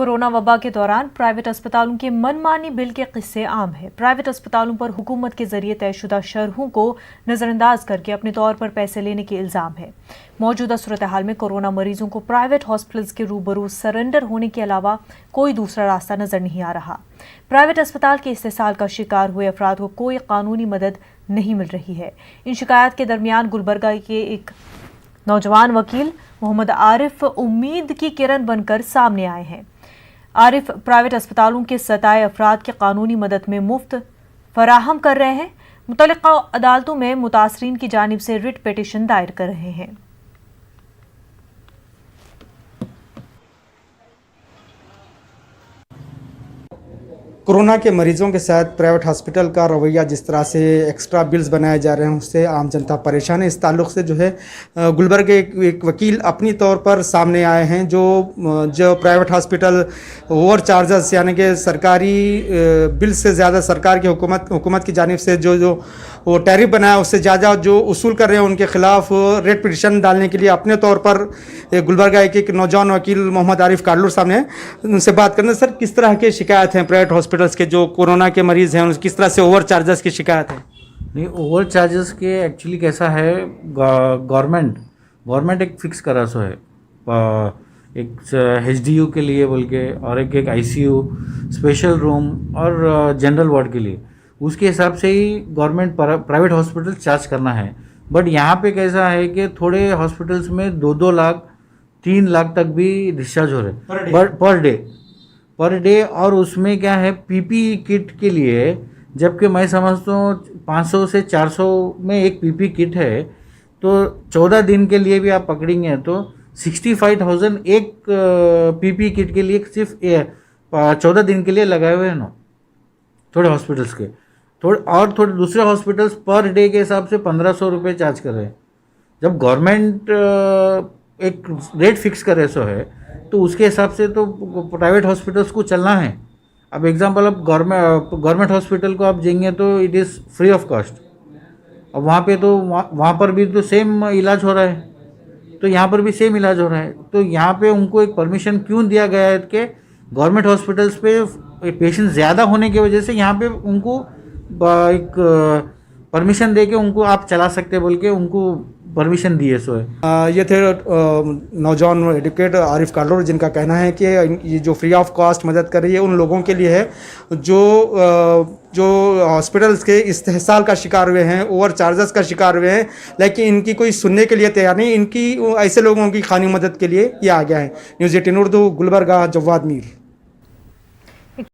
Corona वबा के दौरान प्राइवेट अस्पतालों के मनमानी बिल के किस्से आम है। प्राइवेट अस्पतालों पर हुकूमत के जरिए तयशुदा शरहों को नजरअंदाज करके अपने तौर पर पैसे लेने के इल्जाम है। मौजूदा सूरत हाल में कोरोना मरीजों को प्राइवेट हॉस्पिटल्स के रूबरू सरेंडर होने के अलावा कोई दूसरा रास्ता नजर नहीं आ रहा। प्राइवेट अस्पताल के इस्तेसाल का शिकार हुए अफराद को कोई कानूनी मदद नहीं मिल रही है। इन शिकायत के दरमियान गुलबर्गा के एक नौजवान वकील मोहम्मद आरिफ उम्मीद की किरण बनकर सामने आए हैं। आरिफ प्राइवेट अस्पतालों के सताए अफराद की कानूनी मदद में मुफ्त फराहम कर रहे हैं। मुतल्लिका अदालतों में मुतासरीन की जानिब से रिट पिटीशन दायर कर रहे हैं। कोरोना के मरीजों के साथ प्राइवेट हॉस्पिटल का रवैया जिस तरह से एक्स्ट्रा बिल्स बनाए जा रहे हैं उससे आम जनता परेशान है। इस ताल्लुक़ से जो है गुलबर्ग के एक वकील अपनी तौर पर सामने आए हैं। जो प्राइवेट हॉस्पिटल ओवर चार्जेस यानी कि सरकारी बिल से ज़्यादा सरकार की हुकूमत की जानिब से जो वो टैरिफ बनाया उससे ज़्यादा जो उसूल कर रहे हैं उनके खिलाफ रेट पिटीशन डालने के लिए अपने तौर पर गुलबर्गा एक नौजवान वकील मोहम्मद आरिफ काडलूर सामने हैं। उनसे बात करना। सर, किस तरह के शिकायत हैं प्राइवेट हॉस्पिटल्स के जो कोरोना के मरीज़ हैं, किस तरह से ओवर चार्जेस की शिकायत है? नहीं, ओवर चार्जेस के एक्चुअली कैसा है, गवर्नमेंट एक फिक्स करा सो है, एक HDU के लिए बोल के और एक ICU स्पेशल रूम और जनरल वार्ड के लिए, उसके हिसाब से ही गवर्नमेंट प्राइवेट हॉस्पिटल चार्ज करना है। बट यहाँ पे कैसा है कि थोड़े हॉस्पिटल्स में 2-2 लाख 3 लाख तक भी डिस्चार्ज हो रहे पर डे। और उसमें क्या है, PPE किट के लिए, जबकि मैं समझता हूँ 500 से 400 में एक PPE किट है, तो 14 दिन के लिए भी आप पकड़ेंगे तो 65,000 एक PPE किट के लिए सिर्फ 14 दिन के लिए लगाए हुए हैं ना थोड़े हॉस्पिटल्स के। थोड़े दूसरे हॉस्पिटल्स पर डे के हिसाब से 1500 रुपये चार्ज कर रहे हैं। जब गवर्नमेंट एक रेट फिक्स करे सो है तो उसके हिसाब से तो प्राइवेट हॉस्पिटल्स को चलना है। अब एग्जांपल, अब गवर्नमेंट हॉस्पिटल को आप जाएंगे तो it is free of cost. अब वहाँ पे तो वहाँ पर भी तो सेम इलाज हो रहा है, तो यहाँ पर भी सेम इलाज हो रहा है। तो यहाँ पे उनको एक परमिशन क्यों दिया गया है कि गवर्नमेंट हॉस्पिटल्स पे पेशेंट ज़्यादा होने की वजह से यहाँ पे उनको एक परमिशन दे के उनको आप चला सकते बोल के उनको परमिशन दिए सो है। ये थे नौजवान एडवोकेट आरिफ काडलूर, जिनका कहना है कि ये जो फ्री ऑफ कॉस्ट मदद कर रही है उन लोगों के लिए है जो हॉस्पिटल्स के इस्तेहसाल का शिकार हुए हैं, ओवर चार्जेस का शिकार हुए हैं, लेकिन इनकी कोई सुनने के लिए तैयार नहीं। इनकी ऐसे लोगों की खानी मदद के लिए ये आ गया है। न्यूज़ 18 उर्दू, गुलबर्गा, जवाद मीर।